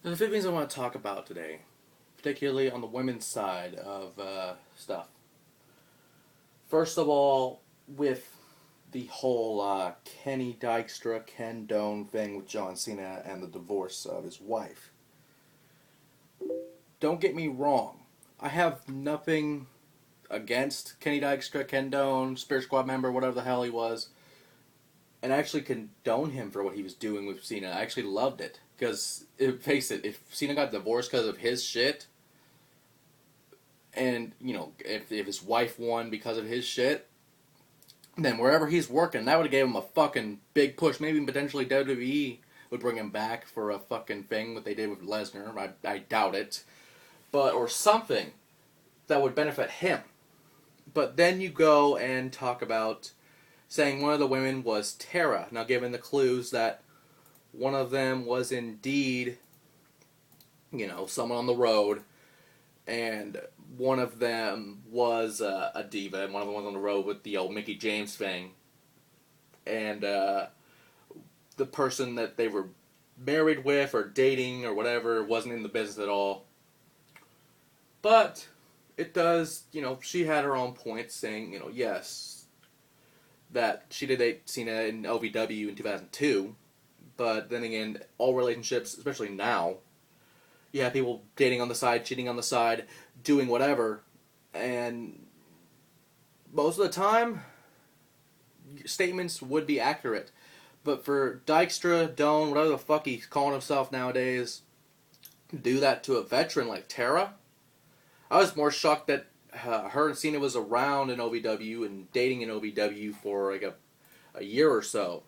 There's a few things I want to talk about today, particularly on the women's side of stuff. First of all, with the whole Kenny Dykstra, Ken Doan thing with John Cena and the divorce of his wife. Don't get me wrong. I have nothing against Kenny Dykstra, Ken Doan, Spirit Squad member, whatever the hell he was. And I actually condone him for what he was doing with Cena. I actually loved it. Because, face it, if Cena got divorced because of his shit, and, if his wife won because of his shit, then wherever he's working, that would have gave him a fucking big push. Maybe potentially WWE would bring him back for a fucking thing that they did with Lesnar. I doubt it. Or something that would benefit him. But then you go and talk about saying one of the women was Tara. Now, given the clues that one of them was indeed, someone on the road, and one of them was a diva, and one of them was on the road with the old Mickey James thing, and the person that they were married with or dating or whatever wasn't in the business at all. But it does, she had her own points saying, yes, that she did date Cena in LVW in 2002, but then again, all relationships, especially now, you have people dating on the side, cheating on the side, doing whatever, and most of the time, statements would be accurate. But for Dykstra, Doan, whatever the fuck he's calling himself nowadays, do that to a veteran like Tara, I was more shocked that her and Cena was around in OVW and dating in OVW for like a year or so.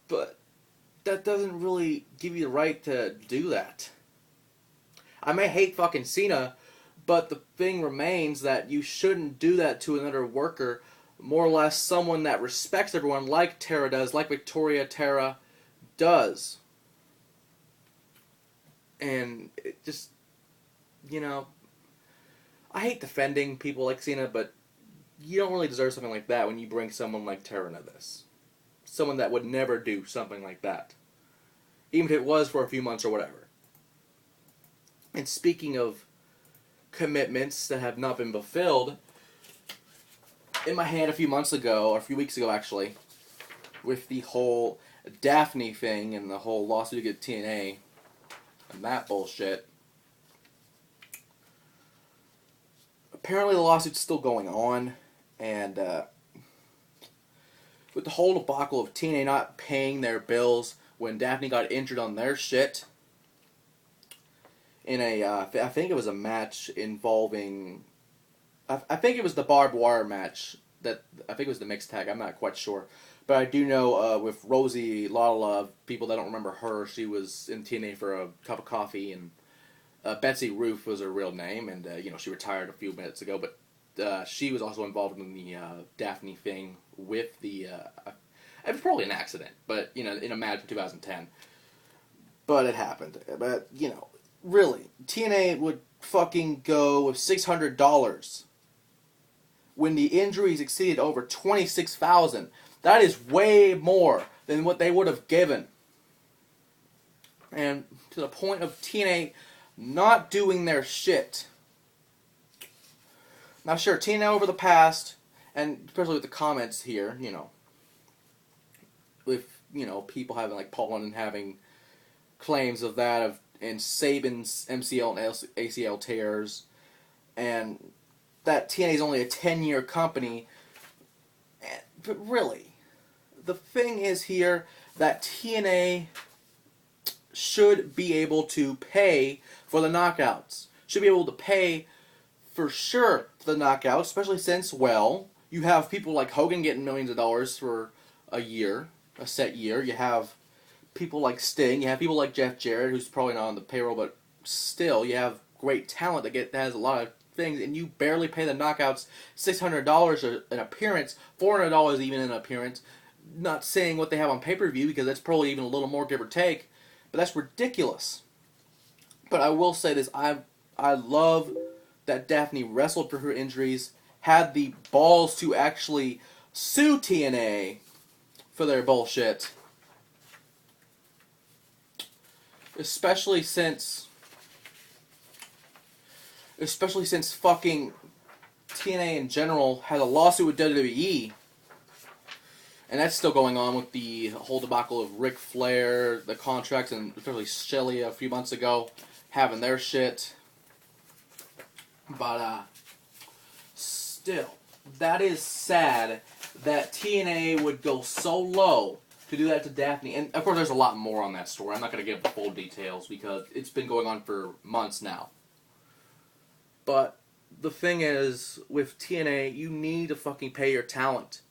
But that doesn't really give you the right to do that. I may hate fucking Cena, but the thing remains that you shouldn't do that to another worker, more or less someone that respects everyone like Tara does, like Victoria Tara does. And it just, I hate defending people like Cena, but you don't really deserve something like that when you bring someone like Tara into this. Someone that would never do something like that. Even if it was for a few months or whatever. And speaking of commitments that have not been fulfilled, in my hand a few months ago, or a few weeks ago actually, with the whole Daphne thing and the whole lawsuit against TNA and that bullshit, apparently the lawsuit's still going on, and with the whole debacle of TNA not paying their bills when Daphne got injured on their shit in I think it was a match involving, I think it was the barbed wire match, I think it was the mixed tag, I'm not quite sure. But I do know with Rosie Lala, people that don't remember her, she was in TNA for a cup of coffee, and Betsy Roof was her real name, and she retired a few minutes ago, but she was also involved in the Daphne thing with the, it was probably an accident, but, in a match in 2010. But it happened. But, really, TNA would fucking go with $600 when the injuries exceeded over $26,000. That is way more than what they would have given. And to the point of TNA not doing their shit. Now, sure, TNA over the past, and especially with the comments here, with, people having, like, Paul London having claims of that, and Saban's MCL and ACL tears, and that TNA is only a 10-year company. But really, the thing is here that TNA should be able to pay for the knockouts. Should be able to pay for sure for the knockouts, especially since, well, you have people like Hogan getting millions of dollars for a year, a set year. You have people like Sting. You have people like Jeff Jarrett, who's probably not on the payroll, but still, you have great talent that has a lot of things, and you barely pay the knockouts $600 an appearance, $400 even an appearance. Not saying what they have on pay-per-view, because that's probably even a little more, give or take, but that's ridiculous. But I will say this, I love that Daphne wrestled for her injuries, had the balls to actually sue TNA for their bullshit. Especially since fucking TNA in general had a lawsuit with WWE, and that's still going on with the whole debacle of Ric Flair, the contracts, and especially Shelley a few months ago having their shit. But still, that is sad that TNA would go so low to do that to Daphne. And of course, there's a lot more on that story. I'm not going to give the full details because it's been going on for months now. But the thing is, with TNA, you need to fucking pay your talent.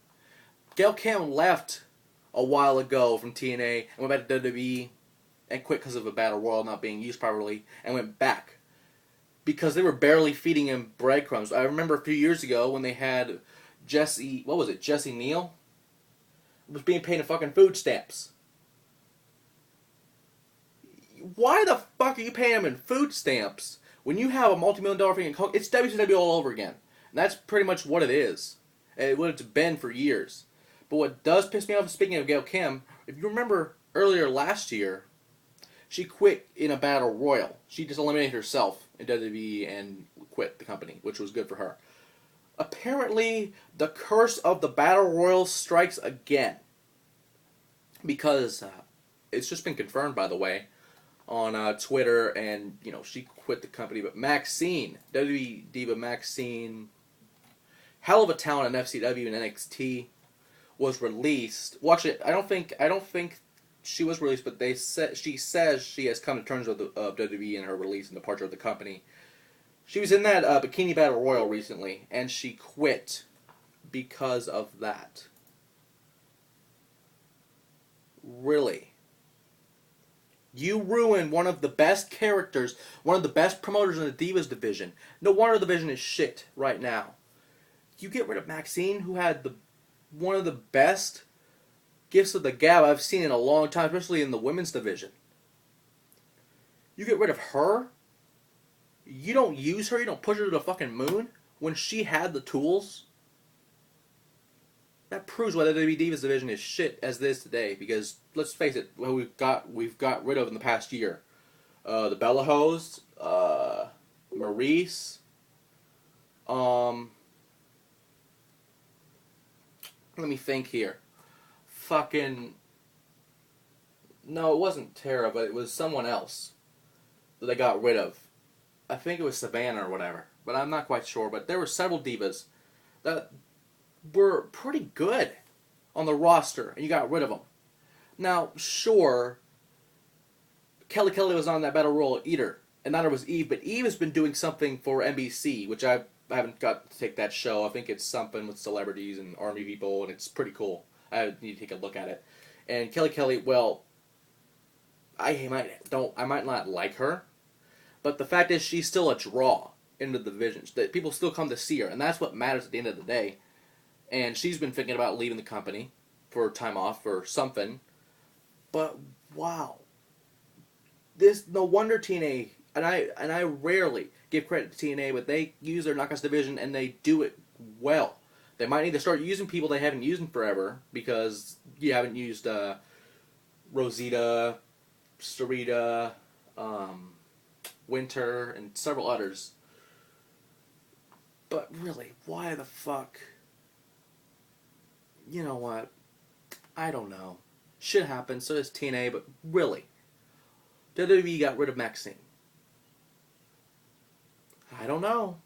Gail Kim left a while ago from TNA and went back to WWE and quit because of a battle royal not being used properly and went back because they were barely feeding him breadcrumbs. I remember a few years ago when they had Jesse Neal was being paid in fucking food stamps. Why the fuck are you paying him in food stamps when you have a multi-million-dollar freaking coach? It's WCW all over again. And that's pretty much what it is. And what it's been for years. But what does piss me off, speaking of Gail Kim, if you remember earlier last year, she quit in a battle royal. She just eliminated herself in WWE and quit the company, which was good for her. Apparently, the curse of the battle royal strikes again. Because it's just been confirmed, by the way, on Twitter, and, you know, she quit the company. But Maxine, WWE diva Maxine, hell of a talent in FCW and NXT, was released. Well, actually, I don't think she was released, but she says she has come to terms with WWE and her release and departure of the company. She was in that Bikini Battle Royal recently, and she quit because of that. Really? You ruined one of the best characters, one of the best promoters in the Divas division. No wonder the division is shit right now. You get rid of Maxine, who had one of the best gifts of the gab I've seen in a long time, especially in the women's division. You get rid of her? You don't use her? You don't push her to the fucking moon when she had the tools? That proves why the WWE Divas division is shit as it is today. Because let's face it, what we've got rid of in the past year, the Bella Hoes, Maurice, let me think here. No, it wasn't Tara, but it was someone else that they got rid of. I think it was Savannah or whatever, but I'm not quite sure. But there were several divas that were pretty good on the roster, and you got rid of them. Now, sure, Kelly was on that Battle Royal either, and neither was Eve, but Eve has been doing something for NBC, which I haven't got to take that show. I think it's something with celebrities and army people, and it's pretty cool. I need to take a look at it. And Kelly, well, I might not like her, but the fact is she's still a draw in the divisions. That people still come to see her, and that's what matters at the end of the day. And she's been thinking about leaving the company for time off or something. But wow, no wonder TNA, and I rarely give credit to TNA, but they use their Knockouts division and they do it well. They might need to start using people they haven't used in forever, because you haven't used Rosita, Sarita, Winter, and several others. But really, why the fuck? You know what? I don't know. Shit happens, so does TNA, but really, WWE got rid of Maxine. I don't know.